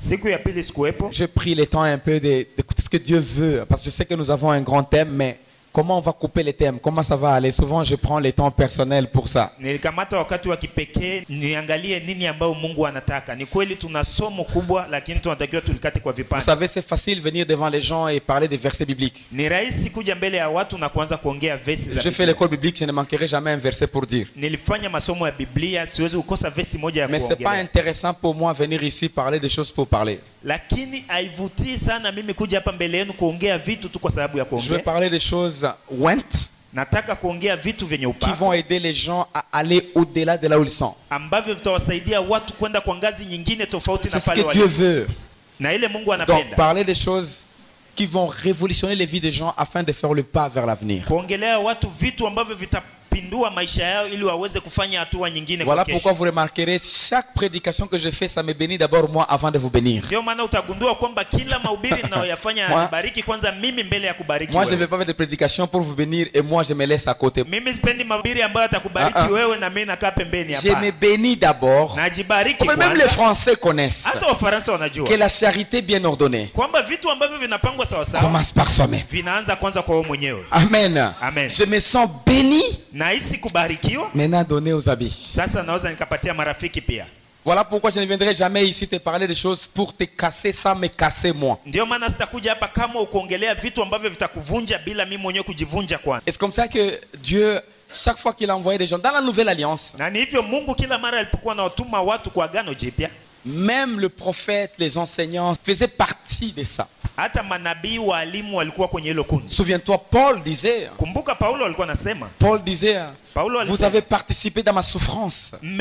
Je prie le temps un peu d'écouter ce que Dieu veut, parce que je sais que nous avons un grand thème, mais comment on va couper les thèmes? Comment ça va aller? Souvent, je prends les temps personnels pour ça. Vous savez, c'est facile de venir devant les gens et parler des versets bibliques. Je fais l'école biblique, je ne manquerai jamais un verset pour dire. Mais ce n'est pas intéressant pour moi de venir ici parler des choses pour parler. Je veux parler des choses qui vont aider les gens à aller au-delà de là où ils sont. C'est ce que Dieu veut. Donc parler des choses qui vont révolutionner les vies des gens afin de faire le pas vers l'avenir. Voilà pourquoi vous remarquerez, chaque prédication que je fais, ça me bénit d'abord moi avant de vous bénir. Moi, je ne vais pas faire de prédication pour vous bénir et moi je me laisse à côté. Je me bénis d'abord. Même les Français connaissent que la charité bien ordonnée commence par soi-même. Amen. Je me sens béni. Maintenant donné aux habits. Voilà pourquoi je ne viendrai jamais ici te parler des choses pour te casser sans me casser moi. Et c'est comme ça que Dieu, chaque fois qu'il a envoyé des gens dans la nouvelle alliance, même le prophète, les enseignants faisaient partie de ça. Souviens-toi, Paul disait, vous avez participé dans ma souffrance. Tu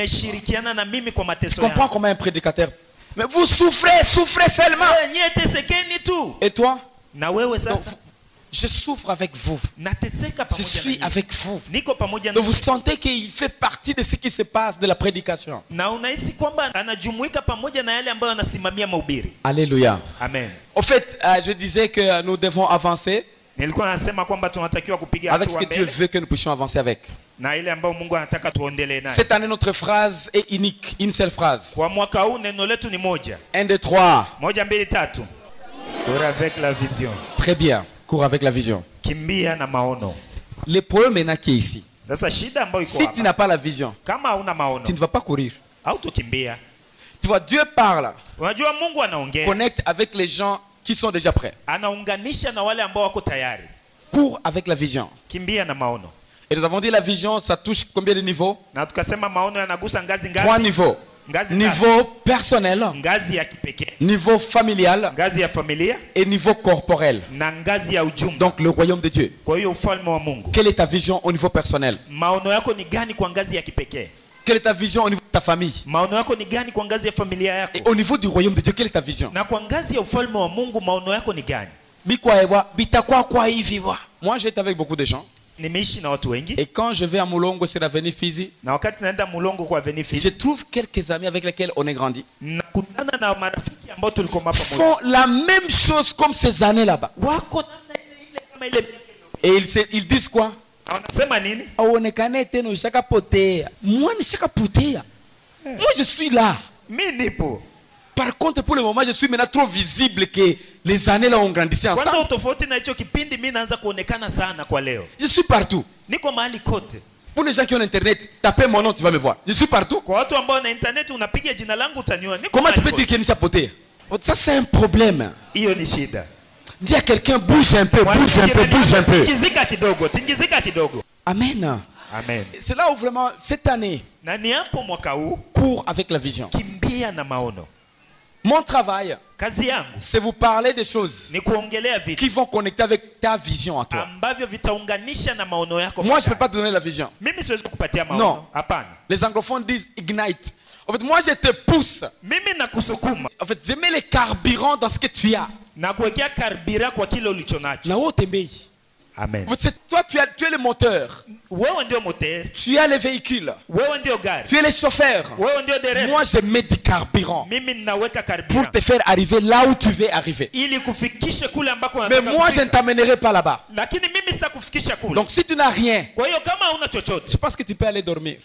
comprends comment un prédicateur, mais vous souffrez seulement. Et toi? Donc, je souffre avec vous. Je suis avec vous. Donc vous sentez qu'il fait partie de ce qui se passe de la prédication. Alléluia. Amen. Au fait, je disais que nous devons avancer avec ce que Dieu veut que nous puissions avancer avec. Cette année, notre phrase est unique, une seule phrase. 1, 2, 3. Cours avec la vision. Très bien. Cours avec la vision. Le problème maintenant qui est ici. Si tu n'as pas la vision, tu ne vas pas courir. Tu vois, Dieu parle. Connecte avec les gens qui sont déjà prêts. Cours avec la vision. Et nous avons dit la vision, ça touche combien de niveaux? 3 niveaux. Niveau personnel, niveau familial et niveau corporel. Donc le royaume de Dieu. Quelle est ta vision au niveau personnel? Quelle est ta vision au niveau de ta famille? Et au niveau du royaume de Dieu, quelle est ta vision? Moi j'étais avec beaucoup de gens. Et quand je vais à Mulongo, c'est l'avenue Fizi, je trouve quelques amis avec lesquels on est grandi font la même chose comme ces années là-bas. Et ils disent quoi? Moi je suis là. Par contre, pour le moment, je suis maintenant trop visible que les années là ont grandi ensemble. Je suis partout. Pour les gens qui ont internet, tapez mon nom, tu vas me voir. Je suis partout. Comment tu peux dire qu'il y a poté? Ça c'est un problème. Dis à quelqu'un, bouge un peu, bouge un peu, bouge un peu. Amen. Amen. C'est là où vraiment, cette année, cours avec la vision. Mon travail, c'est vous parler des choses qui vont connecter avec ta vision à toi. Moi, je ne peux pas te donner la vision. Non. Les anglophones disent ignite. En fait, moi, je te pousse. En fait, je mets les carburants dans ce que tu as. Amen. Toi, tu es le moteur. Tu as les véhicules. Tu es le chauffeur. Moi, je mets du carburant pour te faire arriver là où tu veux arriver. Mais moi, je ne t'amènerai pas là-bas. Donc, si tu n'as rien, je pense que tu peux aller dormir.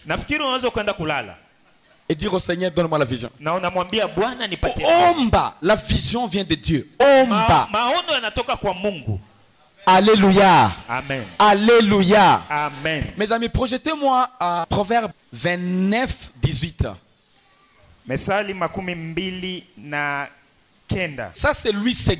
Et dire au Seigneur, donne-moi la vision. Na unamwambia Bwana nipatie. Omba, la vision vient de Dieu. Omba. Maono yanatoka kwa Mungu. Alléluia. Amen. Alléluia. Amen. Mes amis, projetez-moi à Proverbe 29, 18. Mesali 29. Ça c'est Louis II.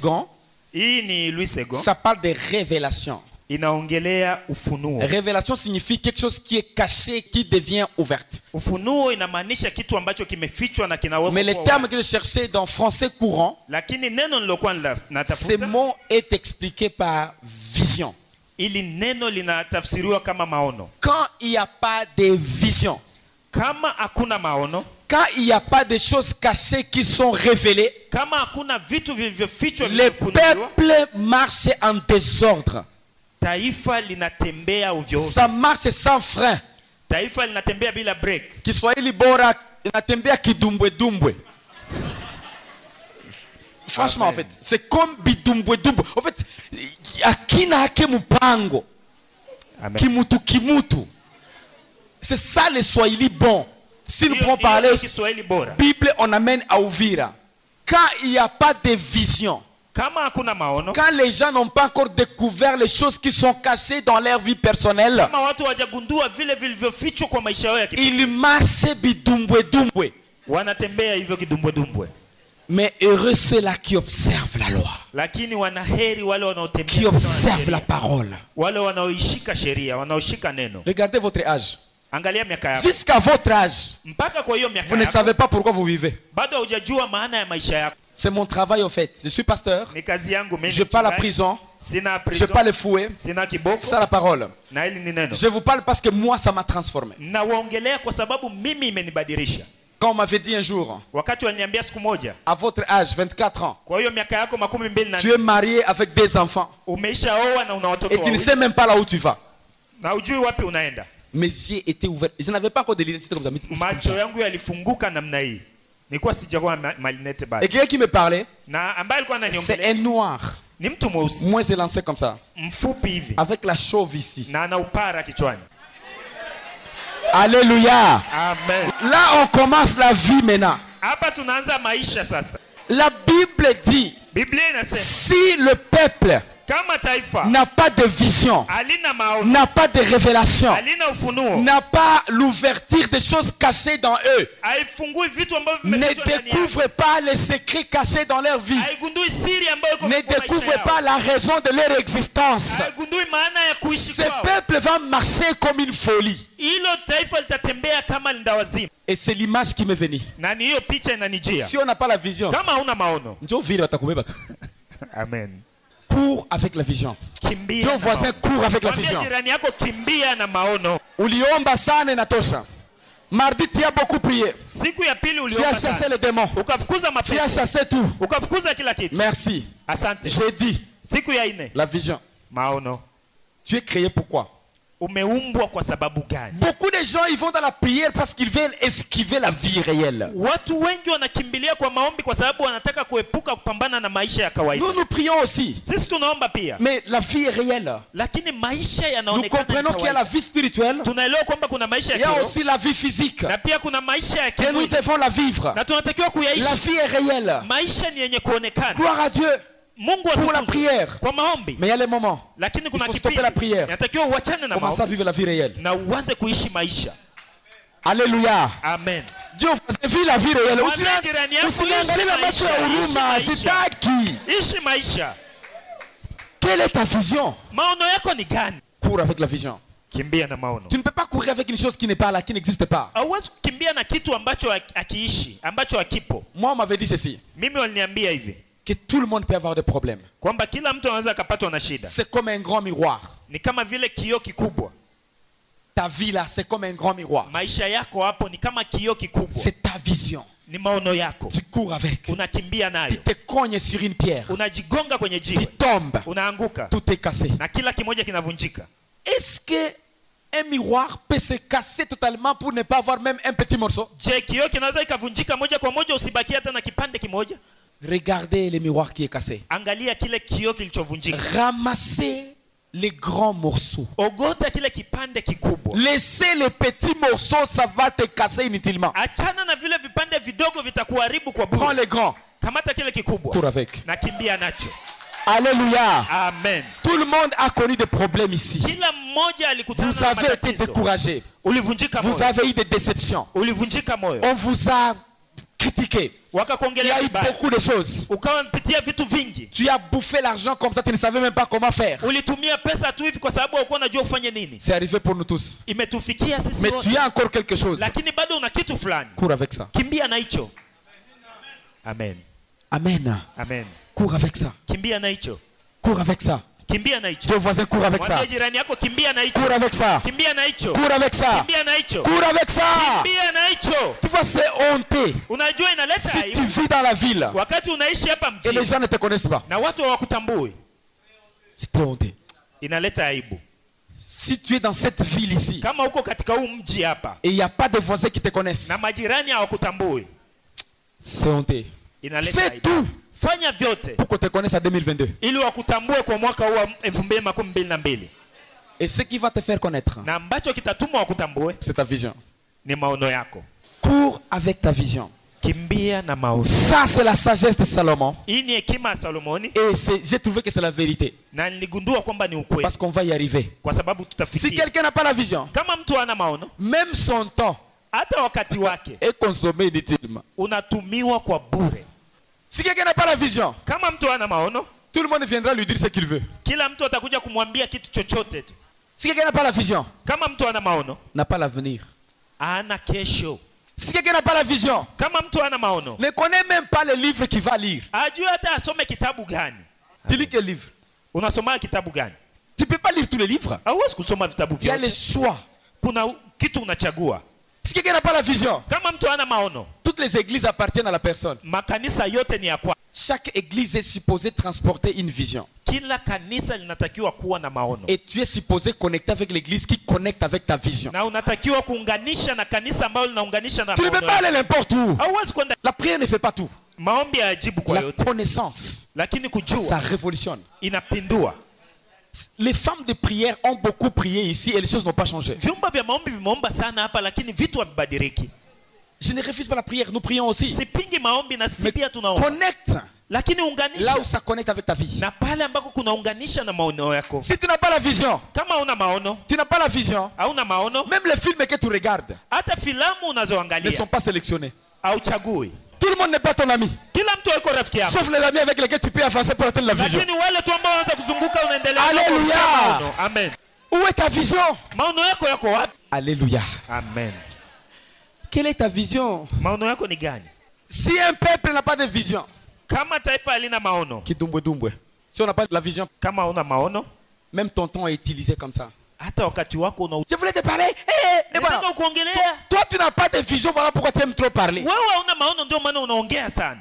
Hii ni Louis II. Ça parle de révélation. Inaongelea ufunuo. Révélation signifie quelque chose qui est caché, qui devient ouverte. Ufunuo inamaanisha kitu ambacho kimefichwa na kinawekwa. Mais le terme que je cherchais dans français courant, lakini neno nilokuwa natafuta, ce mot est expliqué par vision. Ili neno linatafsiriwa kama maono. Quand il n'y a pas de vision, kama hakuna maono, quand il n'y a pas de choses cachées qui sont révélées, kama hakuna vitu vilivyofichwa le peuple marche en désordre. Taifa linatembea ovyo. Ça marche sans frein. Taifa linatembea bila break. Kiswahili bora inatembea kidumbwe dumbwe. Franchement, en fait, c'est comme bidumbwe dumbwe. En fait, akina hake mupango. Kimutu kimutu. C'est ça le Swahili bon. Si nous pouvons parler Bible, on amène à Uvira. Quand il n'y a pas de vision, quand les gens n'ont pas encore découvert les choses qui sont cachées dans leur vie personnelle, ils marchent bidumbwe dumbwe. Mais heureux ceux-là qui observent la loi, qui observent la parole. Regardez votre âge. Jusqu'à votre âge, vous ne savez pas pourquoi vous vivez. C'est mon travail au fait. Je suis pasteur. Je parle à prison. Je parle le fouet. C'est ça la parole. Je vous parle parce que moi ça m'a transformé. Quand on m'avait dit un jour, à votre âge, 24 ans, tu es marié avec des enfants et tu ne sais même pas là où tu vas. Mes yeux étaient ouverts. Je n'avais pas encore de l'identité comme ça. Et quelqu'un qui me parlait, c'est un noir. Moi j'ai lancé comme ça, avec la chauve ici. Alléluia. Amen. Là on commence la vie maintenant. La Bible dit, si le peuple n'a pas de vision, n'a pas de révélation, n'a pas l'ouverture des choses cachées dans eux, ne découvre pas les secrets cachés dans leur vie, ne découvre pas la raison de leur existence, ce peuple va marcher comme une folie. Et c'est l'image qui m'est venue. Si on n'a pas la vision, Amen. Cours avec la vision. Ton voisin court avec la vision. Uliomba sana inatosha. Mardi tu as beaucoup prié. Tu as chassé les démons. Tu as chassé tout. Merci. J'ai dit la vision. Tu es créé pourquoi? Beaucoup de gens ils vont dans la prière parce qu'ils veulent esquiver la vie réelle. Nous nous prions aussi. Mais la vie est réelle. Nous comprenons qu'il y a la vie spirituelle. Il y a aussi la vie physique. Et nous devons la vivre. La vie est réelle. Gloire à Dieu. Pour la prière. Mais il y a les moments. Il faut stopper la prière. Commencer à vivre la vie réelle. Alléluia. Amen. Dieu vit la vie réelle. Quelle est ta vision? Cours avec la vision. Tu ne peux pas courir avec une chose qui n'est pas là, qui n'existe pas. Moi on m'avait dit ceci, que tout le monde peut avoir des problèmes. C'est comme un grand miroir. Ta vie là, c'est comme un grand miroir. C'est ta vision. Tu cours avec. Tu te cognes sur une pierre. Tu tombes. Tout est cassé. Est-ce que un miroir peut se casser totalement pour ne pas avoir même un petit morceau? Regardez le miroir qui est cassé. Ramassez les grands morceaux. Ogota kile kipande kikubwa. Laissez les petits morceaux, ça va te casser inutilement. Achana na vile vipande vidogo vitakuharibu kwa bure. Prends les grands. Kamata kile kikubwa. Cours avec. Na kimbia nacho. Alléluia. Amen. Tout le monde a connu des problèmes ici. Kila mmoja alikutana na Vous avez été découragé. Ulivunjika moyo. Vous avez eu des déceptions. Ulivunjika moyo. On vous a critiqué. Il y a eu beaucoup de choses. Ukawa mpitia vitu vingi. Tu as bouffé l'argent comme ça, tu ne savais même pas comment faire. Ulitumia pesa tu hivi kwa sababu haukuwa unajua ufanye nini. C'est arrivé pour nous tous. Imetufikia sisi Mais wote. tu as encore quelque chose. Lakini bado una kitu fulani. Cours avec ça. Kimbia na hicho. Amen. Amen. Amen. Cours avec ça. Kimbia na hicho. Cours avec ça. Kimbia na hicho. Ton voisin court avec ça. Jirani yako kimbia na hicho. Cours avec ça. Kimbia na hicho. Cours avec ça. Kimbia na hicho. Cours avec ça. Kimbia na hicho. Tu vois, c'est honteux. Unajua inaleta Si aibu. tu vis dans la ville Wakati unaishi hapa et les mjini gens ne te connaissent pas, na watu hawakutambui. c'est très honteux. Inaleta aibu. Si tu es dans cette ville ici Kama uko katika huu mji hapa et il n'y a pas de voisins qui te connaissent, na majirani hawakutambui. c'est honteux. Inaleta Fais aibu. tout Fanya vyote pour qu'on te connaisse en 2022. ili wakutambue kwa mwaka huu wa 2022. Et ce qui va te faire connaître, Na ambacho kitatuma wakutambue c'est ta vision. ni maono yako. Cours avec ta vision. Kimbia na maono. Ça, c'est la sagesse de Salomon. Hii ni hekima ya Solomoni Et j'ai trouvé que c'est la vérité. na niligundua kwamba ni ukweli Parce qu'on va y arriver. kwa sababu Si tutafikia. quelqu'un n'a pas la vision, Kama mtu hana maono, même son temps hata wakati wake est consommé inutilement. unatumiwa kwa bure. Si quelqu'un n'a pas la vision, Kama mtu hana maono, tout le monde viendra lui dire ce qu'il veut. kila mtu atakuja kumwambia kitu chochote tu. Si quelqu'un n'a pas la vision, Kama mtu hana maono, n'a pas l'avenir. hana kesho. Si quelqu'un n'a pas la vision, Kama mtu hana maono, ne connaît même pas le livre qu'il va lire. ajue hata asome kitabu gani. Tu lis quel livre? Unasoma kitabu gani? Tu ne peux pas lire tous les livres. Hauwezi kusoma vitabu Il y a les vyote. choix. Kuna kitu unachagua. Si quelqu'un n'a pas la vision, Kama mtu hana maono, toutes les églises appartiennent à la personne. makanisa yote ni ya kwa. Chaque église est supposée transporter une vision. Kila kanisa linatakiwa kuwa na maono. Et tu es supposé connecter avec l'église qui connecte avec ta vision. Na unatakiwa kuunganisha na kanisa ambalo linaunganisha na Tu ne peux maono. pas aller n'importe où. Hauwezi kwenda. La prière ne fait pas tout. Maombi hayajibu kwa La yote, connaissance, lakini ça kujua révolutionne. inapindua. Les femmes de prière ont beaucoup prié ici et les choses n'ont pas changé. Vyumba vya maombi vimeomba sana hapa, lakini vitu havibadiriki. Je ne refuse pas la prière, nous prions aussi. Sipingi maombi na sisi Mais pia tunaomba, connecte lakini là unganisha où ça connecte avec ta vie. na pale ambako kunaunganisha na maono yako. Si tu n'as pas la vision, Kama una maono, tu n'as pas la vision, hauna maono, même les films que tu regardes hata filamu ne unazoangalia sont pas sélectionnés. hauchagui. Tout le monde n'est pas ton ami. Kila mtu yuko rafiki yako, Sauf les amis avec lesquels tu peux avancer pour atteindre la vision. lakini wale tu ambao wanaweza kuzunguka unaendelea. Alléluia. Maono. Amen. Où est ta vision? Maono yako yako wapi? Alléluia. Amen. Quelle est ta vision? Maono yako ni gani? Si un peuple n'a pas de vision, Kama taifa halina maono, kidumbwe. Si on n'a pas la vision, kama una maono, même ton temps est utilisé comme ça. hata wakati wako una Je voulais te parler. nataka kuongelea. Toi, tu n'as pas de vision, voilà pourquoi tu aimes trop parler. Wewe hauna maono, ndio maana unaongea sana.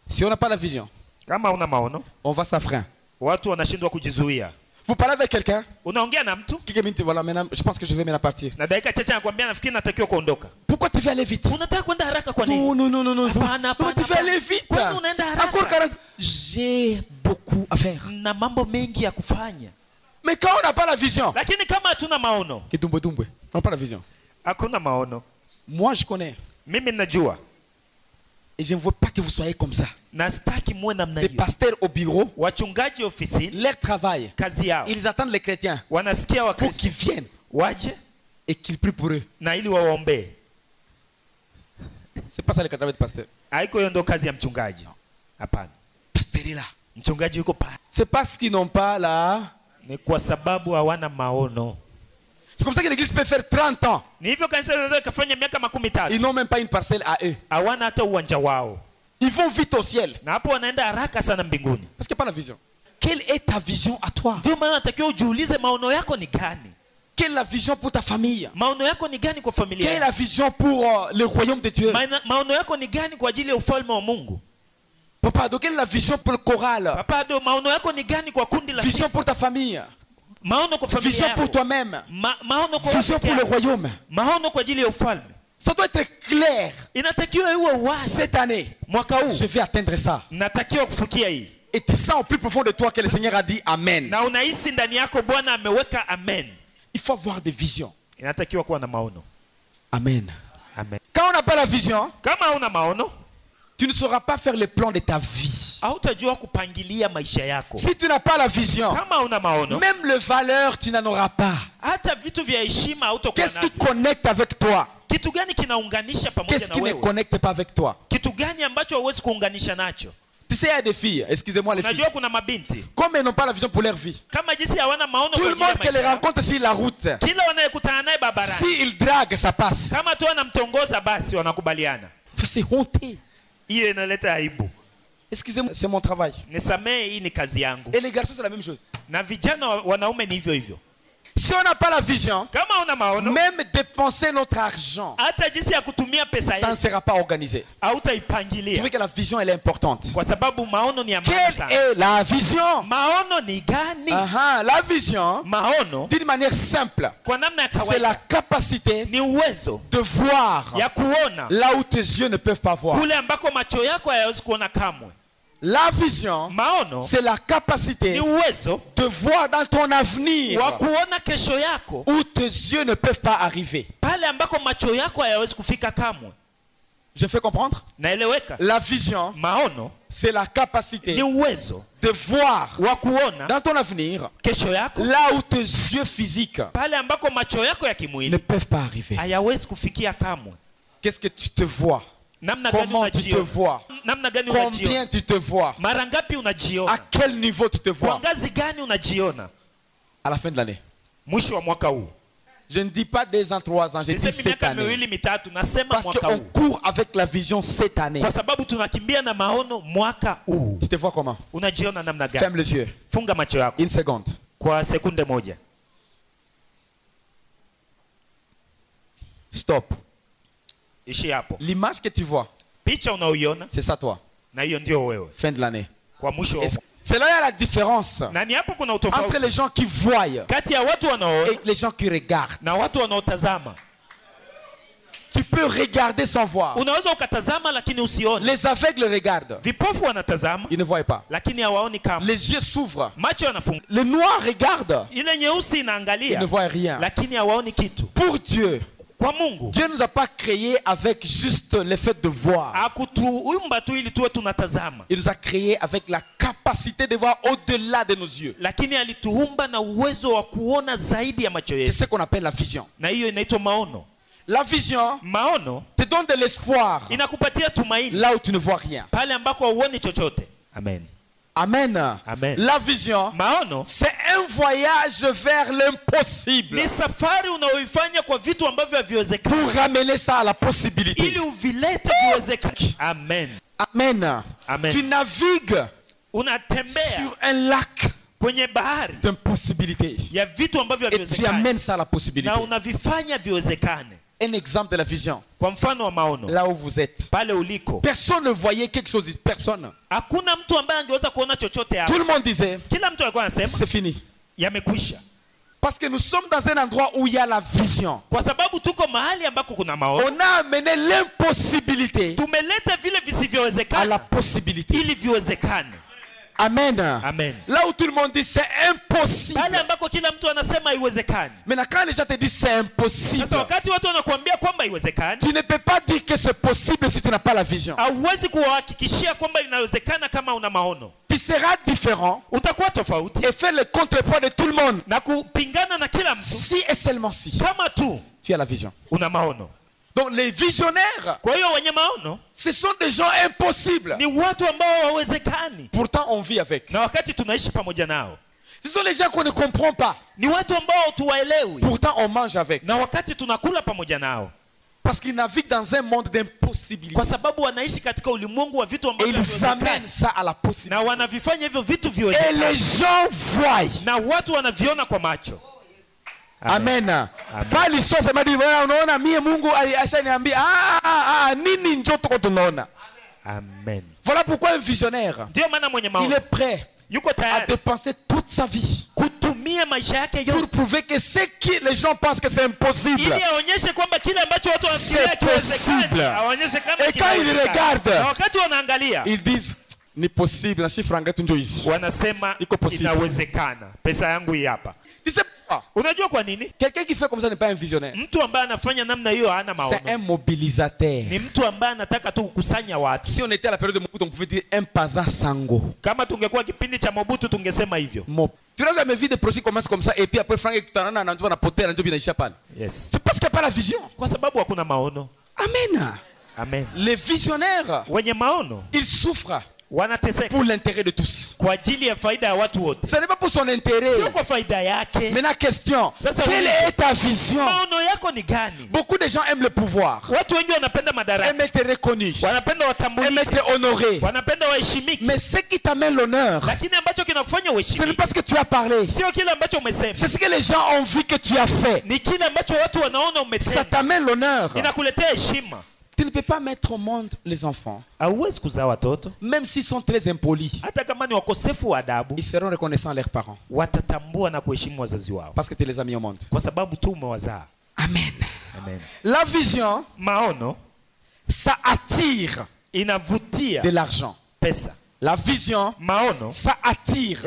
Si on n'a pas la vision, Kama una maono, on va s'affreindre. watu wanashindwa kujizuia. Vous parlez avec quelqu'un, Unaongea na mtu quelques minutes, voilà, maintenant, je pense que je vais maintenant partir. na dakika chache anakuambia nafikiri natakiwa kuondoka. Pourquoi tu veux aller vite? Unataka kwenda haraka kwa nini? Non. Hapana, Non, tu veux hapana. aller vite. Kwani unaenda haraka? Encore 40. J'ai beaucoup à faire. Na mambo mengi ya kufanya. Mais quand on n'a pas la vision, Lakini kama hatuna maono, on n'a pas la vision. hakuna maono. Moi, je connais. Mimi najua Et je ne veux pas que vous soyez comme ça. na sitaki muwe namna Les hiyo. pasteurs au bureau, Wachungaji ofisini, leur travail, kazi yao ils attendent les chrétiens wanasikia pour Wakristo qu'ils viennent waje et qu'ils prient pour eux. na ili wawaombee. C'est pas ça le travail de pasteur. Haiko hiyo ndo kazi ya mchungaji. Hapana. Pasteur est là. Mchungaji yuko pale. C'est parce qu'ils n'ont pas la... Ni kwa sababu hawana maono. C'est comme ça que l'église peut faire 30 ans. Ni hivyo kanisa linaweza kufanya miaka 13. Ils n'ont même pas une parcelle à eux. Hawana hata uwanja wao. Ils vont vite au ciel. Na hapo wanaenda haraka sana mbinguni. Parce qu'il n'y a pas la vision. Quelle est ta vision à toi? Ndio maana natakiwa ujiulize maono yako ni gani? Quelle est la vision pour ta famille? Maono yako ni gani kwa familia? Quelle est la vision pour le royaume de Dieu? Maono yako ni gani kwa ajili ya ufalme wa Mungu? Papa, quelle est la vision pour le choral? Papa, maono yako ni gani kwa kundi la Vision pour ta famille. Maono kwa familia Vision yako. pour toi-même. Maono kwa Vision pour le royaume. Maono kwa ajili ya ufalme. Ça doit être clair. Inatakiwa iwe wazi. Cette année, Mwaka huu je vais atteindre ça. natakiwa kufikia hii. Et tu sens au plus profond de toi que le Seigneur a dit Amen. Na unahisi ndani yako Bwana ameweka amen. Il faut avoir des visions. Inatakiwa kuwa na maono. Amen. Amen. Quand on n'a pas la vision, kama una maono, tu ne sauras pas faire le plan de ta vie. Hautajua kupangilia maisha yako. Si tu n'as pas la vision, kama una maono, même le valeur tu n'en auras pas. Hata vitu vya heshima hautakuwa navyo. Qu'est-ce qui connecte avec toi? Kitu gani kinaunganisha pamoja na wewe? Qu'est-ce qui ne connecte pas avec toi? Kitu gani ambacho huwezi kuunganisha nacho? Tu sais, il y a des filles, excusez-moi les filles. Unajua kuna mabinti. Comme elles n'ont pas la vision pour leur vie. Kama jinsi hawana maono Tout kwa le monde qui les rencontre sur la route, kila wanayekutana naye barabarani, s'ils draguent, ça passe. kama tu anamtongoza basi wanakubaliana. C'est honteux. Hiyo inaleta aibu. Excusez-moi, c'est mon travail. Nisamee, hii ni kazi yangu. Et les garçons, c'est la même chose. Na vijana wanaume ni hivyo hivyo. Si on n'a pas la vision, kama una maono, même dépenser notre argent, hata jinsi ya kutumia pesa ça ne sera pas organisé. hautaipangilia. Tu vois que la vision, elle est importante. Kwa sababu maono ni ya maana Quelle sana. est la vision? Maono ni gani? La vision, Maono d'une manière simple, kwa namna ya c'est la kawaida capacité ni uwezo de voir ya kuona là où tes yeux ne peuvent pas voir. kule ambako macho yako hayawezi kuona kamwe. La vision, Maono c'est la capacité ni uwezo de voir dans ton avenir wa kuona kesho yako où tes yeux ne peuvent pas arriver. pale ambako macho yako hayawezi kufika kamwe. Je fais comprendre? Naeleweka? La vision, Maono c'est la capacité ni uwezo de voir wa kuona dans ton avenir kesho yako là où tes yeux physiques pale ambako macho yako ya ne kimwili peuvent pas arriver. hayawezi kufikia kamwe. Qu'est-ce que tu te vois? Namna gani Comment tu te unajiona? vois? Namna gani unajiona? Combien tu te vois? Mara ngapi À unajiona? quel niveau tu te Kwa vois? ngazi gani unajiona? À la fin de l'année. Mwisho wa mwaka huu. Je ne dis pas 2 ans, 3 ans, je dis Sisemi cette miaka année. miwili mitatu, nasema Parce mwaka qu'on huu. court avec la vision cette année. Kwa sababu tunakimbia na maono mwaka huu. Tu te vois comment? Unajiona namna gani? Ferme les yeux. Funga macho yako 1 seconde. kwa sekunde moja. Stop. Ishi hapo. L'image que tu vois, Picha unaoiona c'est ça toi. na hiyo ndio wewe. Fin de l'année. Kwa mwisho wa C'est là il y a la différence na ni hapo kuna entre utofauti les gens qui voient kati ya watu wanaoona et les gens qui regardent. na watu wanaotazama. Tu peux regarder sans voir. Unaweza ukatazama lakini usione. Les aveugles regardent. Vipofu wanatazama Ils ne voient pas. lakini hawaoni kama. Les yeux s'ouvrent. Macho yanafunga. Les noirs regardent. Ile nyeusi Ils ne inaangalia voient rien. lakini hawaoni kitu. Pour Dieu, Kwa Mungu Dieu ne nous a pas créés avec juste le fait de voir. hakutuumba tu ili tuwe tunatazama, Il nous a créés avec la capacité de voir au-delà de nos yeux. lakini alituumba na uwezo wa kuona zaidi ya macho C'est yetu, ce qu'on appelle la vision. na hiyo inaitwa maono. La vision Maono te donne de l'espoir inakupatia tumaini là où tu ne vois rien. pale ambako hauoni chochote. Amen. Amen. Amen. La vision, Maono c'est un voyage vers l'impossible ni safari unaoifanya kwa vitu ambavyo haviwezekani pour ramener ça à la possibilité. ili uvilete viwezekani. Amen. Amen. Amen. Tu navigues Unatembea sur un lac kwenye bahari d'impossibilité ya vitu ambavyo et tu haviwezekani amènes ça à la possibilité. na unavifanya viwezekane. Un exemple de la vision, Kwa mfano wa maono, là où vous êtes. pale uliko Personne ne voyait quelque chose, personne. hakuna mtu ambaye angeweza kuona chochote hapo. Tout le monde disait, Kila mtu alikuwa anasema c'est fini. yamekwisha, Parce que nous sommes dans un endroit où il y a la vision. kwa sababu tuko mahali ambako kuna maono. On a amené l'impossibilité Tumeleta vile à la visivyowezekana possibilité. ili viwezekane. Amen. Amen. Là où tout le monde dit c'est impossible. Pale ambako kila mtu anasema haiwezekani. Maintenant, quand les gens te disent c'est impossible, Sasa wakati watu wanakuambia kwamba haiwezekani, tu ne peux pas dire que c'est possible si tu n'as pas la vision. hauwezi kuwahakikishia kwamba inawezekana kama una maono. Tu seras différent Utakuwa tofauti et faire le contrepoids de tout le monde. na kupingana na kila mtu Si et seulement si kama tu tu as la vision. una maono. Donc les visionnaires, Kwa hiyo wenye maono ce sont des gens impossibles. ni watu ambao hawawezekani, Pourtant, on vit avec. na wakati tunaishi pamoja nao Ce sont les gens qu'on ne comprend pas. ni watu ambao tuwaelewi, Pourtant, on mange avec. na wakati tunakula pamoja nao, Parce qu'ils naviguent dans un monde d'impossibilité. kwa sababu wanaishi katika ulimwengu wa vitu Et ambavyo ils haviwezekani, amènent ça à la na possibilité. wanavifanya hivyo vitu Et viwezekani, les gens voient. na watu wanaviona kwa macho. Amen. Pas l'histoire sema di unaona mie Mungu ashaniambia nini njo tuko tunaona. Amen. Voilà pourquoi un visionnaire, Ndio maana mwenye il maono est prêt yuko à tayari dépenser toute sa vie kutumia maisha yake pour yote prouver que ce que les gens pensent que c'est impossible. ili aonyeshe kwamba kile ambacho watu wanafikiria C'est kiwezekani, possible. aonyeshe kama Et quand ils kinawezekana. regardent, Na wakati wanaangalia Ils disent Ni possible na si franga tu njoo hizi. Wanasema inawezekana. Pesa yangu hii hapa. Unajua kwa nini? Quelqu'un qui fait comme ça n'est pas un visionnaire. Mtu ambaye anafanya namna hiyo hana maono. C'est un mobilisateur. Ni mtu ambaye anataka tu kukusanya watu. Si on était à la période de Mobutu, on pouvait dire un paza sango. Kama tungekuwa kipindi cha Mobutu tungesema hivyo. Tu n'as jamais vu des projets commencent comme ça et puis après Frank Tanana na poter ndio binaisha pale. Yes. C'est parce qu'il n'y a pas la vision. Kwa sababu hakuna maono. Amen. Amen. Les visionnaires, wenye maono, ils souffrent wanateseka pour l'intérêt de tous. Kwa ajili ya faida ya watu wote. Ce n'est pas pour son intérêt. Sio kwa faida yake. Maintenant question, quelle est ta vision? Maono yako ni gani? Beaucoup de gens aiment le pouvoir. Watu wengi wanapenda madaraka. Aiment être reconnu. Wanapenda watambulike. Aiment être honoré. Wanapenda waheshimike. Mais ce qui t'amène l'honneur, lakini ambacho kinakufanya uheshimike, ce n'est pas ce que tu as parlé. Sio kile ambacho umesema. C'est ce que les gens ont vu que tu as fait. Ni kile ambacho watu wanaona umetenda. Ça t'amène l'honneur. Inakuletea heshima. Tu ne peux pas mettre au monde les enfants. Même s'ils sont très impolis, ils seront reconnaissants à leurs parents. Parce que tu les as mis au monde. Amen. Amen. La vision, maono, ça attire de l'argent. Pesa. La vision, maono, ça attire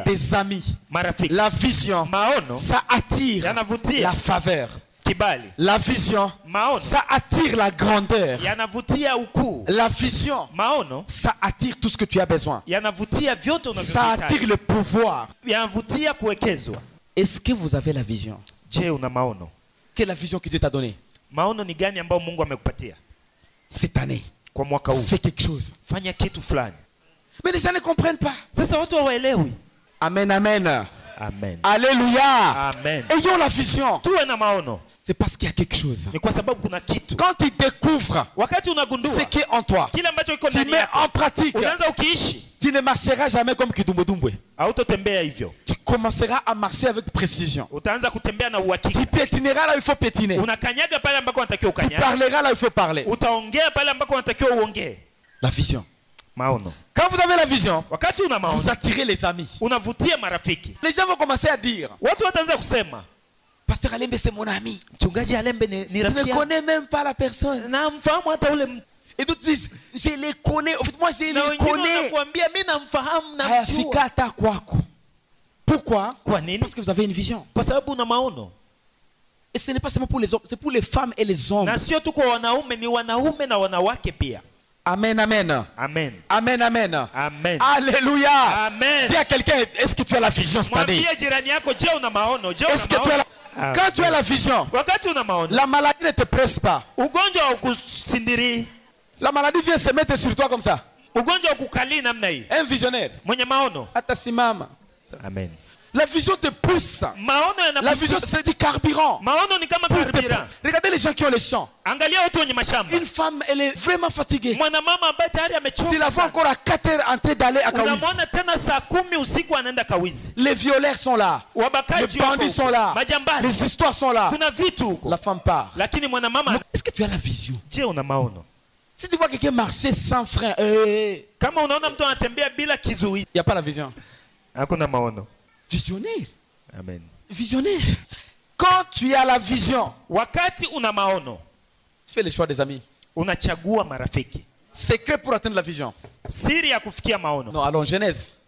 des amis. Marafiki. La vision, maono, ça attire la faveur. Kibali. La vision, maono, ça attire la grandeur. Yanavutia ukuu. La vision, maono, ça attire tout ce que tu as besoin. Yanavutia vyote unavyohitaji. Ça attire le pouvoir. Yanavutia kuwekezwa. Est-ce que vous avez la vision? Je, una maono? Quelle est la vision que Dieu t'a donnée? Maono ni gani ambayo Mungu amekupatia? Cette année, kwa mwaka huu, fais quelque chose. Fanya kitu fulani. Mais les gens ne comprennent pas. Sasa watu hawaelewi. Amen, amen. Amen. Alléluia. Amen. Ayons la vision. Tuwe na maono. C'est parce qu'il y a quelque chose. Ni kwa sababu kuna kitu. Quand tu découvres ce qui est en toi, kile ambacho iko tu ndani mets yako, en pratique, unaanza ukiishi, tu ne marcheras jamais comme Kidumbudumbwe. Hautotembea hivyo. Tu commenceras à marcher avec précision. Utaanza kutembea na uhakika. Tu piétineras là où il faut piétiner. Unakanyaga pale ambako unatakiwa ukanyaga. Tu parleras là où il faut parler. Utaongea pale ambako unatakiwa uongee. La vision. Maono. Quand vous avez la vision, wakati una maono, vous attirez les amis. Unavutia marafiki. Les gens vont commencer à dire, watu wataanza kusema, Pasteur Alembe c'est mon ami. Mchungaji Alembe ni rafiki. Je ne connais même pas la personne. Namfahamu hata ule mtu. Et d'autres disent, je les connais. En fait, moi, je les connais. Wanakuambia mimi namfahamu namjua. Hayafika kwako. Pourquoi? Kwa nini? Parce que vous avez une vision. Kwa sababu una maono. Et ce n'est pas seulement pour les hommes, c'est pour les femmes et les hommes. Na sio tu kwa wanaume, ni wanaume na wanawake pia. Amen, amen. Amen. Amen, amen. Amen. Alléluia. Amen. Dis à quelqu'un, est-ce que tu as la vision cette année? Mwambie jirani yako, je una maono? Je una maono? Est-ce que tu as la... Quand tu as la vision, wakati una maono, la maladie ne te presse pas. Ugonjwa haukusindiri. La maladie vient se mettre sur toi comme ça. Ugonjwa ukukali namna hii. Un visionnaire. Mwenye maono. Atasimama. Amen. La vision te pousse. La vision c'est du carburant. Maono ni kama carburant. Regardez les gens qui ont les champs. Angalia watu wenye mashamba. Une femme, elle est vraiment fatiguée. Mwanamama ambaye tayari amechoka. Tu la vois encore à 4 heures en train d'aller à Kawizi. Unamwona tena saa 10 usiku anaenda Kawizi. Les violeurs sont là. Wabakaji les bandits sont là. Majambazi. Les histoires sont là. Kuna vitu huko. La femme part. Lakini mwanamama, est-ce que tu as la vision? Je, una maono? Si tu vois quelqu'un marcher sans frein, kama unaona mtu anatembea bila kizuizi, il y a pas la vision. Hakuna maono. Visionnaire. Amen. Visionnaire. Quand tu as la vision, wakati una maono, tu fais le choix des amis. Unachagua marafiki. Secret pour atteindre la vision. Siri ya kufikia maono. Non, allons Genèse.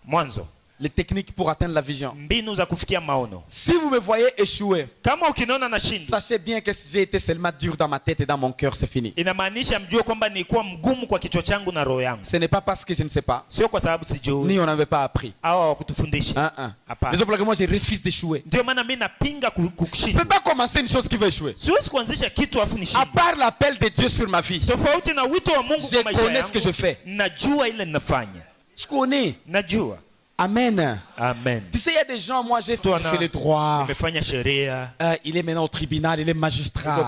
Mwanzo. Les techniques pour atteindre la vision. Mbinu za kufikia maono. Si vous me voyez échouer, kama ukiniona nashinda, sachez bien que si j'ai été seulement dur dans ma tête et dans mon cœur, c'est fini. Inamaanisha mjue kwamba nilikuwa mgumu kwa kichwa changu na roho yangu. Ce n'est pas parce que je ne sais pas. Sio kwa sababu sijui. Ni on n'avait pas appris. Au kutufundisha. Hapana. Raison pour laquelle moi je refuse d'échouer. Ndio maana mimi napinga kushindwa. Je peux pas commencer une chose qui va échouer. Siwezi kuanzisha kitu afu nishinde. À part l'appel de Dieu sur ma vie. Tofauti na wito wa Mungu kwa maisha yangu. Je connais ce que je fais. Najua ile ninafanya. Je connais. Najua. Amen. Amen. Tu sais, il y a des gens, moi j'ai fait le droit. Il est maintenant au tribunal, il est magistrat.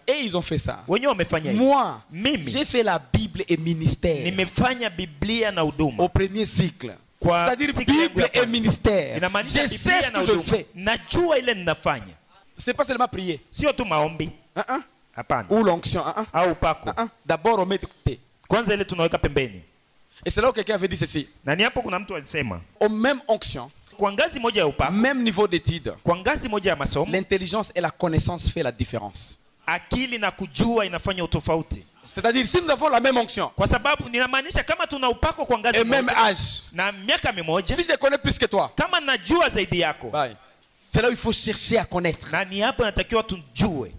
Et ils ont fait ça. Moi, j'ai fait la Bible et ministère. Au premier cycle. C'est-à-dire Bible et ministère. Je sais ce que je fais. Ce n'est pas seulement prier. Ou l'onction. D'abord on met de côté. Et c'est là où quelqu'un avait dit ceci. Au même onction, même niveau d'études, l'intelligence et la connaissance fait la différence. C'est-à-dire si nous avons la même onction kwa sababu ninamaanisha kama tuna upako kwa ngazi et même âge, na miaka mimoja, si je connais plus que toi, kama najua zaidi yako, c'est là où il faut chercher à connaître. na ni hapo natakiwa tujue.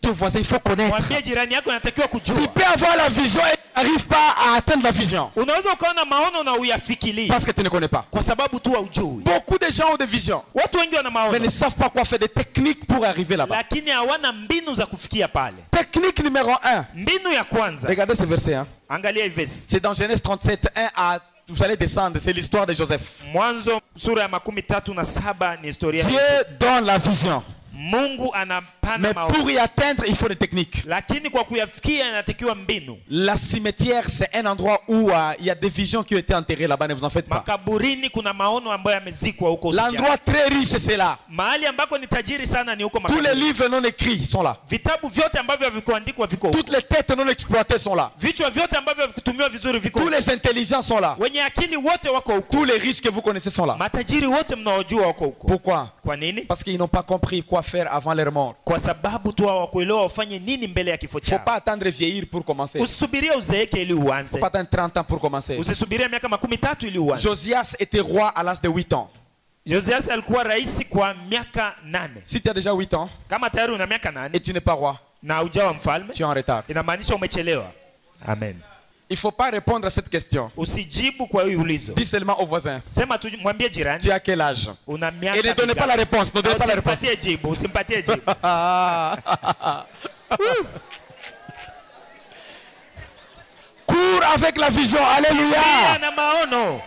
Ton voisin, il faut connaître. Mwambie jirani yako natakiwa kujua. Tu peux avoir la vision et n'arrive pas à atteindre la vision. Unaweza ukaona maono na uyafikirie Parce que tu ne connais pas. kwa sababu tu hujui. Beaucoup de gens ont des visions, Watu wengi wana maono mais ne savent pas quoi faire, des techniques pour arriver là-bas. lakini hawana mbinu za kufikia pale. Technique numéro 1. Mbinu ya kwanza. Regardez ce verset. Hein. Angalia hivi verse. C'est dans Genèse 37, 1 à... Vous allez descendre, c'est l'histoire de Joseph. Mwanzo sura ya 37 ni historia. Dieu donne la vision. Mungu anapana Mais maono. pour y atteindre, il faut des techniques. Lakini kwa kuyafikia inatakiwa mbinu. La cimetière, c'est un endroit où il y a des visions qui ont été enterrées là-bas, ne vous en faites pas. Makaburini kuna maono ambayo yamezikwa huko. L'endroit très riche, c'est là. Mahali ambako ni tajiri sana ni huko Tous makaburini. les livres non écrits sont là. Vitabu vyote ambavyo havikuandikwa viko huko. Toutes les têtes non exploitées sont là. Vichwa vyote ambavyo havikutumiwa vizuri viko Tous huko. les intelligents sont là. Wenye akili wote wako huko. Tous les riches que vous connaissez sont là. Matajiri wote mnaojua wako huko. Pourquoi? Kwa nini? Parce qu'ils n'ont pas compris quoi faire avant leur mort. Kwa sababu tu hawakuelewa wafanye nini mbele ya kifo Il ne chao. faut pas attendre vieillir pour commencer. Il ne Usisubirie uzeeke ili faut uanze. pas attendre 30 ans pour commencer. Usisubirie miaka 13 ili uanze. Josias était roi à l'âge de 8 ans. Josias alikuwa rais kwa miaka 8. Si tu as déjà 8 ans Kama tayari una miaka 8 et tu n'es pas roi, na hujawa mfalme, tu es en retard. inamaanisha umechelewa. Amen. Il ne faut pas répondre à cette question. Usijibu kwa hiyo ulizo. Dis seulement au voisin. Sema tu, mwambie jirani. Tu as quel âge? Una miaka. Et ne donnez pas la réponse. Ne donnez pas la réponse. Usimpatie jibu, usimpatie jibu. Cours avec la vision. Alléluia. Na maono.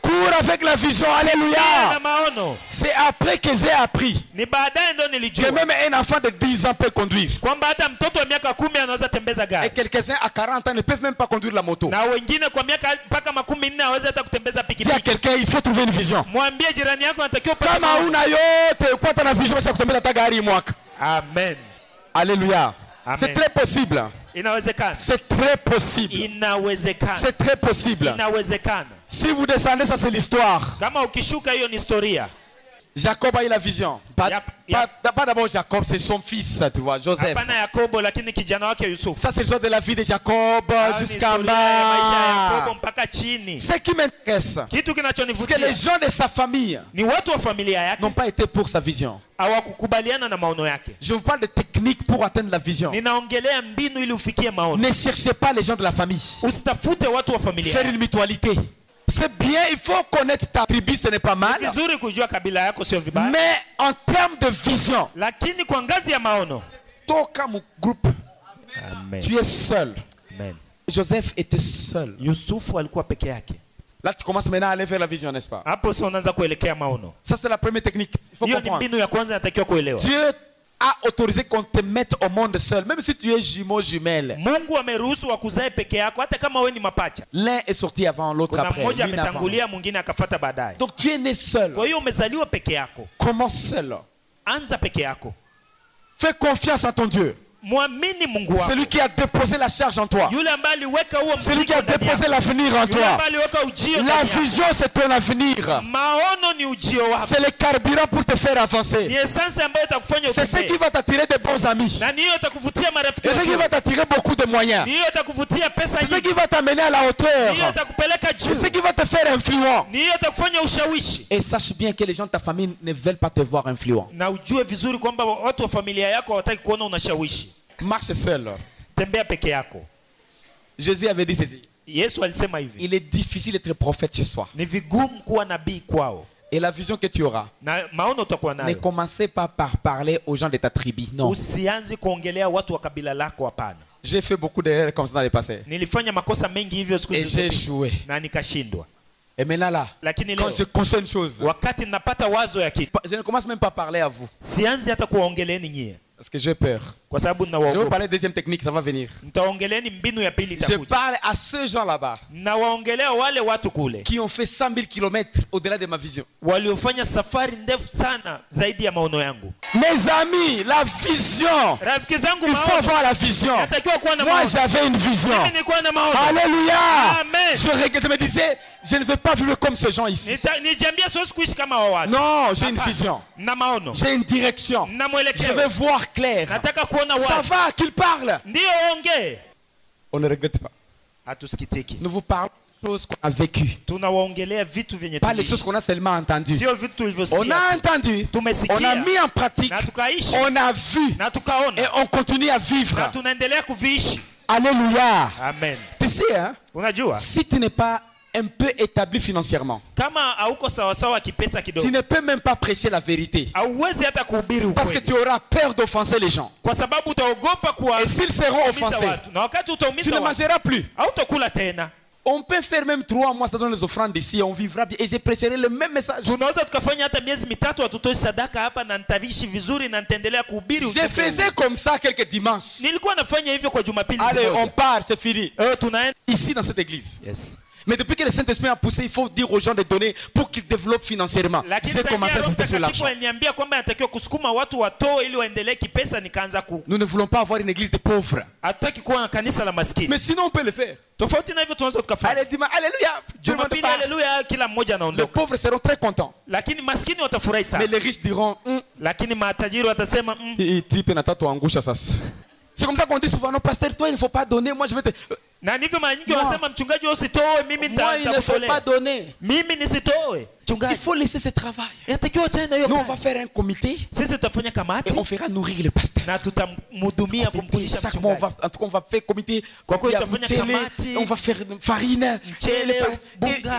Cours avec la vision. Alléluia. Na maono. C'est après que j'ai appris Ni baadaye ndo que nilijua même un enfant de 10 ans peut conduire. kwamba hata mtoto wa miaka 10 anaweza tembeza Et gari. quelques-uns à 40 ans ne peuvent même pas conduire la moto. Na wengine kwa miaka mpaka 14 hawezi hata kutembeza Dis à pikipiki. quelqu'un, il faut trouver une vision. Mwambie jirani yako anatakiwa upate Kama maono. una yote kwa tana vision basi kutembea hata gari mwaka. Amen. Alléluia. Amen. C'est très possible. Inawezekana. C'est très possible. Inawezekana. C'est très possible. Inawezekana. Si vous descendez, ça c'est l'histoire. Kama ukishuka hiyo ni historia. Jacob a eu la vision. Pas d'abord Jacob, c'est son fils, tu vois, Joseph. Hapana Yakobo lakini kijana wake Yusuf. Ça c'est l'histoire de la vie de Jacob jusqu'en Maisha ya bas. Yakobo mpaka chini. Ce qui m'intéresse, Kitu c'est que kinachonivutia les gens de sa famille ni watu wa familia yake n'ont pas été pour sa vision. hawakukubaliana na maono yake. Je vous parle de techniques pour atteindre la vision. Ninaongelea mbinu ili ufikie maono. Ne cherchez pas les gens de la famille. Usitafute watu wa familia Faire yako. une mutualité. C'est bien, il faut connaître ta tribu, ce n'est pas mal. Vizuri kujua kabila yako sio vibaya. Mais en termes de vision, Lakini kwa ngazi ya maono. toka mon groupe, Amen. tu es seul. Amen. Joseph était seul. Yusufu alikuwa peke yake. Là, tu commences maintenant à aller vers la vision, n'est-ce pas? Hapo sio unaanza kuelekea maono. Ça, c'est la première technique. Il faut Hiyo ni comprendre. mbinu ya kwanza natakiwa kuelewa. Dieu a autorisé qu'on te mette au monde seul, même si tu es jumeau, jumelle. Mungu ameruhusu wakuzae peke yako hata kama wewe ni mapacha. L'un est sorti avant, l'autre Kuna après. mmoja l'une avant. ametangulia mwingine akafuata baadaye. Donc tu es né seul. Kwa hiyo umezaliwa peke yako. Commence seul. Anza peke yako. Fais confiance à ton Dieu. Muamini Mungu wako. Celui qui a déposé la charge en toi. Yule ambaye aliweka huo mzigo. Celui qui a déposé l'avenir en Yule toi. ambaye aliweka ujio La ndani yako. vision, c'est ton avenir. Maono ni ujio wako. C'est le carburant pour te faire Ni avancer. essence ambayo itakufanya C'est ce qui ukue. va t'attirer de bons amis. Na niyo itakuvutia marafiki C'est ce qui wazuri. va t'attirer beaucoup de moyens. Niyo itakuvutia pesa C'est ce nyingi. qui va t'amener à la Niyo hauteur. itakupeleka C'est ce juu. qui va te faire influent. Niyo itakufanya ushawishi. Et sache bien que les gens de ta famille ne veulent pas te voir influent. Na ujue vizuri kwamba watu wa familia yako hawataki kuona unashawishi. Marche seul. Tembea peke yako. Jésus avait dit ceci. Yesu alisema hivi. Il est difficile d'être prophète chez soi. Ni vigumu kuwa nabii kwao. Et la vision que tu auras, Na maono utakuwa ne nayo. commencez pas par parler aux gens de ta tribu. Non. Usianze kuongelea watu wa kabila lako, hapana. J'ai fait beaucoup d'erreurs comme ça dans le passé. Nilifanya makosa mengi hivyo siku Et j'ai échoué. na nikashindwa. Et maintenant là, Lakini quand leo je conçois une chose, wakati napata wazo ya kitu, je ne commence même pas à parler à vous. sianzi hata kuwaongeleeni nyie Parce que j'ai peur. kwa sababu Je vais vous ninawaogopa. parler de deuxième technique, ça va venir. Nitaongeleeni mbinu ya pili Je itakuja. parle à ceux gens là-bas Nawaongelea wale watu kule qui ont fait 100 000 km au-delà de ma vision. waliofanya safari ndefu sana zaidi ya maono yangu. Mes amis, la vision. Rafiki zangu, Il faut maono avoir la vision. natakiwa kuwa na Moi, maono. j'avais une vision. Mimi nilikuwa na maono. Alléluia. Amen. Je me disais, je ne veux pas vivre comme ces gens ici. Nijiambia siwezi kuishi kama wa watu. Non, j'ai une Hapana. vision. Na maono. J'ai une direction. Na Je mwelekeo. veux voir clair. Nataka kuona Ça wazi. va qu'il parle. Ndio ongee. On ne regrette pas. Hatusikitiki. Nous vous parlons des choses qu'on a vécues. Tunawaongelea vitu vyenye Pas les choses qu'on a seulement entendues. Sio vitu tulivyosikia. On a entendu, Tumesikia. on a mis en pratique, Na tukaishi. on a vu Na tukaona. et on continue à vivre. Na tunaendelea kuviishi. Alléluia. Amen. Tu sais, hein, Unajua? si tu n'es pas un peu établi financièrement, Kama hauko sawa sawa kipesa kidogo. tu ne peux même pas prêcher la vérité. Hauwezi hata kuhubiri ukweli. Parce que tu auras peur d'offenser les gens. Kwa sababu utaogopa Et s'ils seront offensés, na wakati tu utaumiza ne watu, mangeras plus. hautakula tena. On peut faire même 3 mois, ça donne les offrandes ici, et on vivra bien. Et je prêcherai le même message. Tunaweza tukafanya hata miezi mitatu hatutoi sadaka hapa na nitavishi vizuri na nitaendelea kuhubiri. Je faisais comme ça quelques dimanches. Nilikuwa nafanya hivyo kwa Jumapili. Allez, on part, c'est fini. Tunaenda Ici dans cette église. Yes. Mais depuis que le Saint-Esprit a poussé, il faut dire aux gens de donner pour qu'ils développent financièrement. J'ai commencé à insister sur l'argent. Nous ne voulons pas avoir une église de pauvres. Mais sinon on peut le faire. Allez, dis-moi, alléluia. Les pauvres seront très contents. Mais les riches diront, c'est comme ça qu'on dit souvent, non pasteur, toi il ne faut pas donner, moi je vais te... Na ndivyo mara nyingi wanasema mchungaji usitoe, mimi Moi il ne faut pas donner. Mimi nisitoe. Il faut laisser ce travail. Nous on va faire un comité. Sisi tutafanya kamati et on fera nourrir le pasteur. Na tutamhudumia kumtulisha mchungaji. En tout cas on va faire comité. Kwa kweli tutafanya kamati. On va faire farine.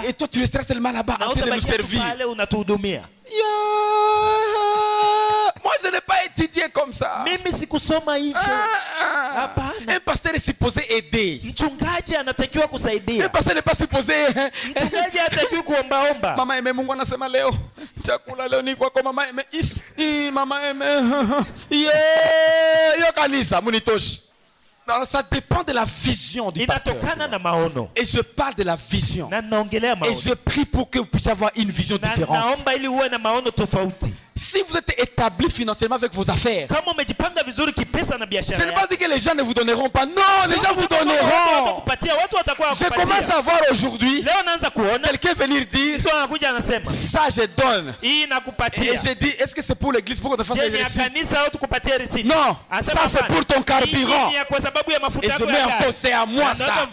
Et toi tu resteras seulement là-bas en train de nous servir. Moi je n'ai pas étudié comme ça. Mimi sikusoma hivyo. Un pasteur est supposé aider. Mchungaji anatakiwa kusaidia. Un pasteur n'est pas supposé. Mchungaji hatakiwi kuombaomba. Mama eme Mungu anasema leo chakula leo ni kwako mama eme. Mama eme. Yo kanisa munitoshi. Non, ça dépend de la vision du pasteur. Et je parle de la vision. Et je prie pour que vous puissiez avoir une vision différente. Si vous êtes établi financièrement avec vos affaires, ce n'est pas dit que les gens ne vous donneront pas. Non, les gens vous donneront. Je commence à voir aujourd'hui quelqu'un venir dire ça je donne. Et j'ai dit, est-ce que c'est pour l'église pour qu'on te fasse des récits? Non, ça c'est pour ton carburant. Et je mets en cause, c'est à moi ça.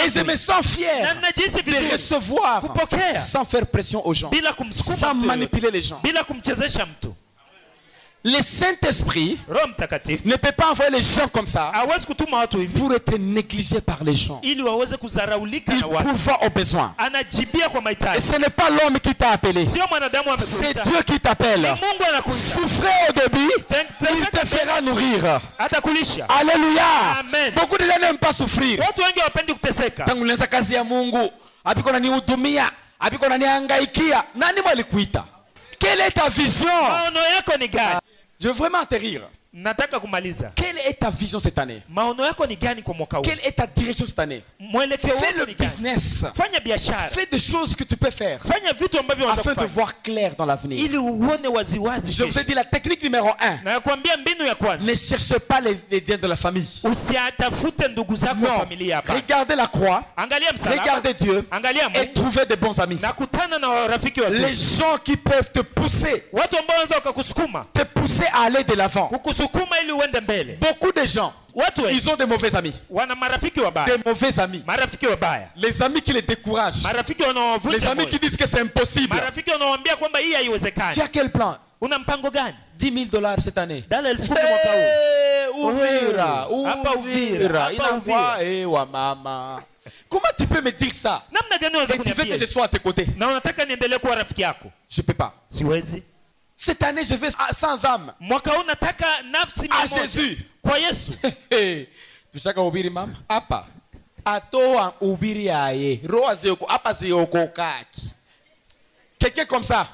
Et je me sens fier de recevoir sans faire pression aux gens, sans manipuler les gens. Le Saint-Esprit ne peut pas envoyer les gens comme ça pour être négligé par les gens. Il pourvoit aux besoins. Et ce n'est pas l'homme qui t'a appelé. C'est Dieu qui t'appelle. Souffrez au début, il te fera nourrir. Alléluia. Beaucoup de gens n'aiment pas souffrir. Quelle est ta vision? Je veux vraiment atterrir. Quelle est ta vision cette année? Quelle est ta direction cette année? Fais le business. Fais des choses que tu peux faire afin de voir clair dans l'avenir. Je vous ai dit la technique numéro 1. Ne cherchez pas les biens de la famille. Non. Regardez la croix. Regardez Dieu. Et trouvez des bons amis. Les gens qui peuvent te pousser à aller de l'avant. Beaucoup de gens, ils ont des mauvais amis. Des mauvais amis. Les amis qui les découragent. Les amis qui disent que c'est impossible. Tu as quel plan? $10,000 cette année. Comment tu peux me dire ça? Et tu veux que je sois à tes côtés? Je ne peux pas. Cette année, je vais sans âme. À Jésus. Tu sais qu'on ubiri mama? Apa. Atoa ubiri aye. Roa zeko. Apa zeko kaki. Quelqu'un comme ça.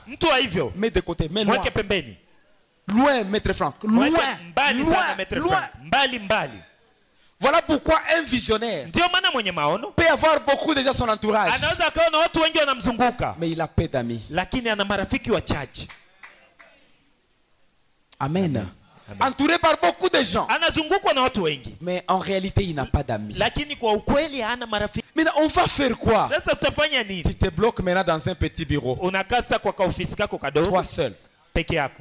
Mets de côté. Mets loin. Loin, maître Franck. Loin. Voilà pourquoi un visionnaire peut avoir beaucoup de gens à son entourage. Mais il a peu d'amis. Amen. Entouré par beaucoup de gens. Mais en réalité, il n'a pas d'amis. Maintenant, on va faire quoi? Tu te bloques maintenant dans un petit bureau. Toi seul.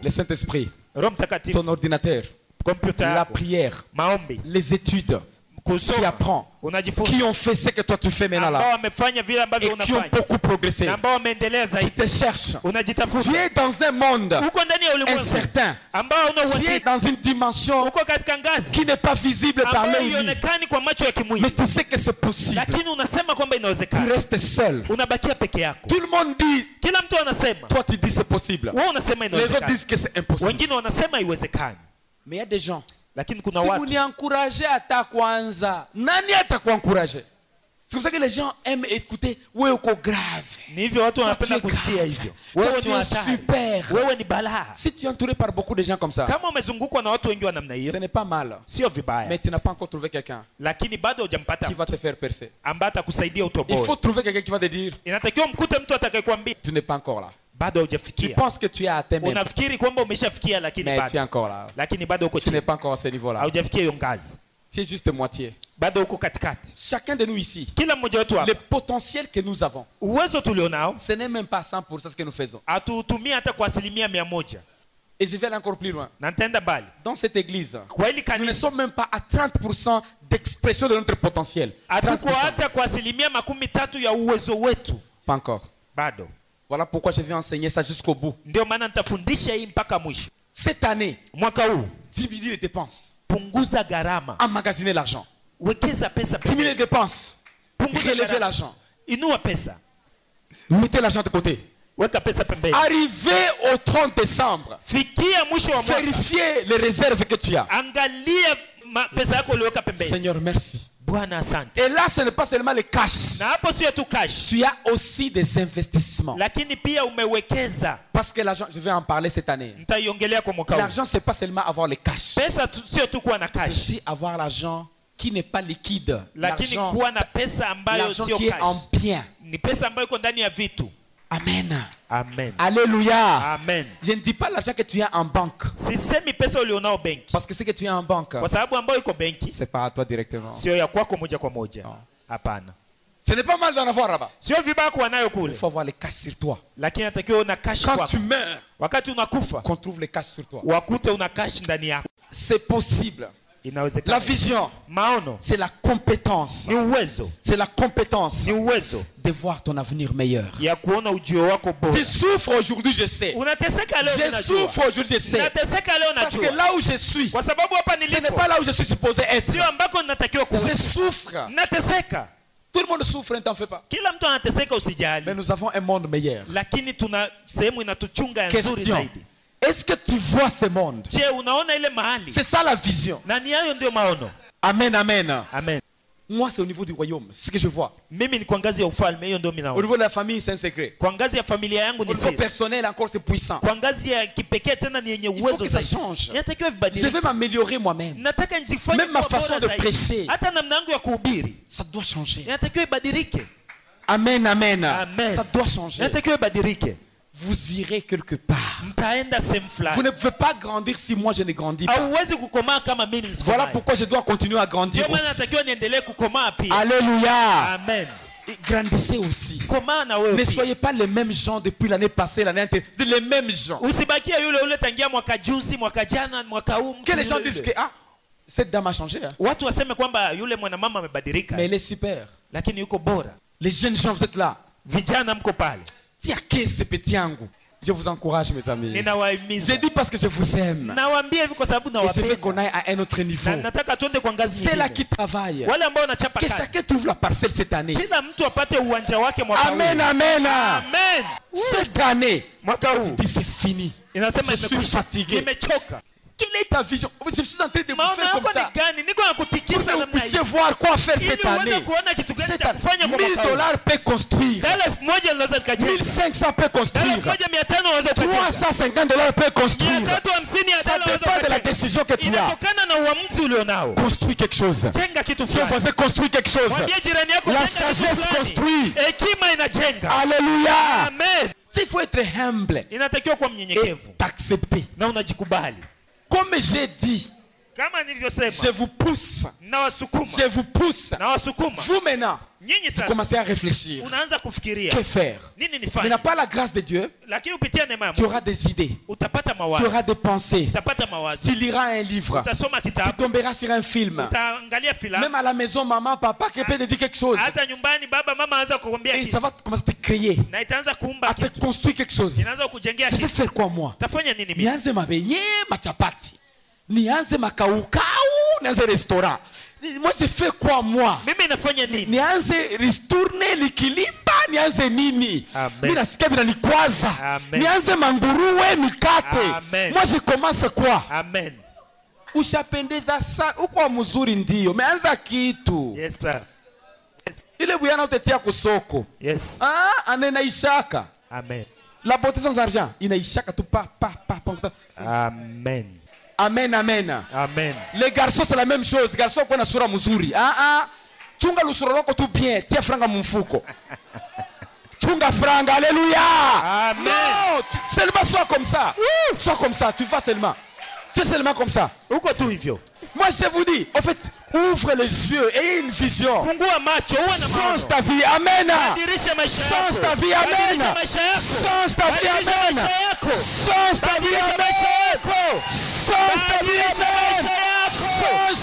Le Saint-Esprit. Ton ordinateur. La prière. Les études. Tu apprends. Qui ont fait ce que toi tu fais maintenant là. Et qui ont beaucoup progressé. Tu te cherches. Tu es dans un monde incertain. Tu es dans une dimension qui n'est pas visible par l'œil. Mais tu sais que c'est possible. Tu restes seul. Tout le monde dit. Toi tu dis c'est possible. Les autres disent que c'est impossible. Mais il y a des gens. Si vous n'encouragez à ta kwanza, nani atakuencourager? C'est comme ça que les gens aiment écouter. Wewe uko grave. Tu es super. Si tu es entouré par beaucoup de gens comme ça, ce n'est pas mal. Mais tu n'as pas encore trouvé quelqu'un qui va te faire percer. Il faut trouver quelqu'un qui va te dire tu n'es pas encore là. Tu penses que tu es à tes mêmes. Mais tu es encore là. Tu n'es pas encore à ce niveau-là. Tu es juste moitié. Chacun de nous ici, le potentiel que nous avons, ce n'est même pas 100% ce que nous faisons. Et je vais aller encore plus loin. Dans cette église, nous ne sommes même pas à 30% d'expression de notre potentiel. 30%. Pas encore. Voilà pourquoi je vais enseigner ça jusqu'au bout. Cette année, diminuer les dépenses. Emmagasiner l'argent. Diminuer les dépenses. Relever l'argent. Mettez l'argent de côté. Arrivez au 30 décembre. Vérifiez les réserves que tu as. Seigneur, merci. Et là, ce n'est pas seulement le cash. Tu as aussi des investissements. Parce que l'argent, je vais en parler cette année. L'argent, ce n'est pas seulement avoir le cash. C'est aussi avoir l'argent qui n'est pas liquide. L'argent qui est en bien. Amen. Amen. Alléluia. Amen. Je ne dis pas l'argent que tu as en banque. Parce que ce que tu as en banque, c'est pas à toi directement. Ce n'est pas mal d'en avoir là-bas. Il faut avoir les cash sur toi. Quand tu meurs, qu'on trouve les cash sur toi. C'est possible. La vision, c'est la compétence. C'est la compétence de voir ton avenir meilleur. Tu souffres aujourd'hui, je sais. Je souffre aujourd'hui, je sais. Parce que là où je suis, ce n'est pas là où je suis supposé être. Je souffre. Tout le monde souffre, ne t'en fais pas. Mais nous avons un monde meilleur. Question. Est-ce que tu vois ce monde? C'est ça la vision. Amen, amen. Amen. Moi, c'est au niveau du royaume. C'est ce que je vois. Au niveau de la famille, c'est un secret. Au niveau personnel, encore, c'est puissant. Il faut que ça change. Je vais m'améliorer moi-même. Même ma façon de prêcher, ça doit changer. Amen, amen. Amen. Ça doit changer. Vous irez quelque part. Vous ne pouvez pas grandir si moi je ne grandis pas. Voilà pourquoi je dois continuer à grandir aussi. Alléluia. Amen. Et grandissez aussi. Ne soyez pas les mêmes gens depuis l'année passée, l'année antérieure. Les mêmes gens. Que les gens disent que cette dame a changé. Mais elle est super. Les jeunes gens, vous êtes là. Je vous encourage, mes amis. Je dis parce que je vous aime. Et je veux qu'on aille à un autre niveau. C'est là qui travaille. Que chacun trouve la parcelle cette année. Amen, amen. Amen. Cette année, tu dis c'est fini. Je suis fatigué. Quelle est ta vision? Je suis en train de vous faire comme ça. Pour que vous puissiez voir quoi faire cette année. $1000 peut construire. 1500 peut construire. $350 peut construire. Ça dépend de la décision que tu as. Construis quelque chose. Ton voisin construit quelque chose. La sagesse construit. Alléluia. Amen. Il faut être humble et t'accepter. Comme j'ai dit, Je vous pousse. Je vous pousse. Vous maintenant, vous commencez à réfléchir. Que faire? Mais n'a pas la grâce de Dieu. Tu auras des idées. Tu auras des pensées. Tu liras un livre. Tu tomberas sur un film. Même à la maison, maman, papa, qui peut te dire quelque chose. Et ça va commencer à te créer. À te construire quelque chose. Je vais faire quoi moi? Nianze mabenye, machapati. Nianze makaukau, nianze restaurant. Moi je fais quoi moi? Nianze ristourne likilimba, nianze nini? Nina sikabila ni kwaza. Nianze manguruwe mikate. Moi je commence quoi? Amen. Ushapendeza sana, uko mzuri ndio. Meanza kitu. Yes sir. Ile buyana utetea kusoko. Yes. Anena ishaka. Amen. La beauté sans argent, inaishaka tu pa. Amen. Amen, amen. Amen. Les garçons c'est la même chose. Garçons kwa na sura mzuri. Chunga lusura lako tu bien, tia franga mfuko. Chunga franga, alléluia. Amen. Non, seulement sois comme ça. Sois comme ça, tu vas seulement. Tu es seulement comme ça. Moi je vous dis, en fait, ouvre les yeux et une vision. Change ta vie, amen. Change ta vie, amen. Change ta vie, amen. Change ta vie, amen. Change ta vie, amen. Change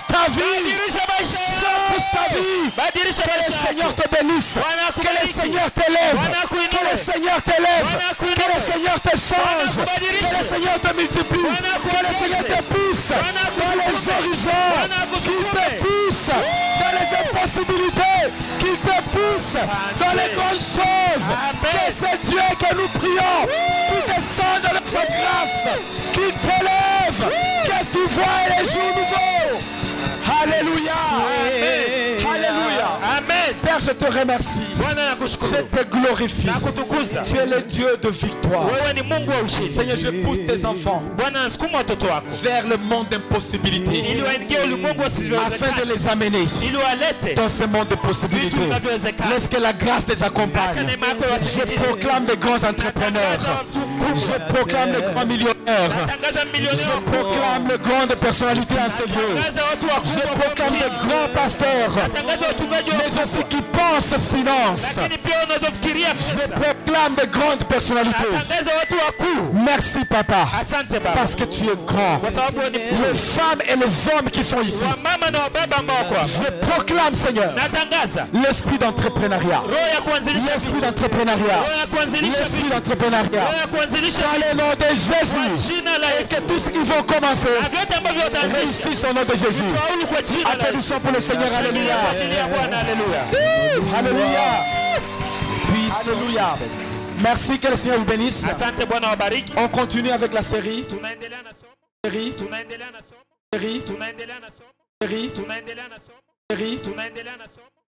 ta vie. Change ta vie. Que le Seigneur te bénisse. Que le Seigneur t'élève. Que le Seigneur t'élève. Que le Seigneur te change. Que le Seigneur te multiplie. Que le Seigneur te pousse dans les horizons. Qu'il te pousse dans les impossibilités. Qu'il te pousse dans les grandes choses. Que c'est Dieu que nous prions. Qu'il descende dans sa grâce. Qu'il t'élève. Que tu vois les jours nouveaux. Alléluia. Amen. Alléluia. Amen. Père, je te remercie. Je te glorifie. Tu es le Dieu de victoire. Seigneur, je pousse tes enfants vers le monde d'impossibilité afin de les amener dans ce monde de possibilités. Laisse que la grâce les accompagne. Je proclame des grands entrepreneurs. Je proclame les grands millionnaires. Je proclame les grandes personnalités en ce lieu. Je proclame les grands pasteurs, mais aussi qui pensent finance. Je proclame des grandes personnalités. Merci papa, parce que tu es grand. Les femmes et les hommes qui sont ici, je proclame Seigneur l'esprit d'entrepreneuriat. L'esprit d'entrepreneuriat. L'esprit d'entrepreneuriat. Dans le nom de Jésus. Et que tous ils vont commencer. Réussissent au nom de Jésus. Applaudissons pour le Seigneur. Alléluia. Alléluia. Alléluia. Merci, que le Seigneur vous bénisse. On continue avec la série. Série.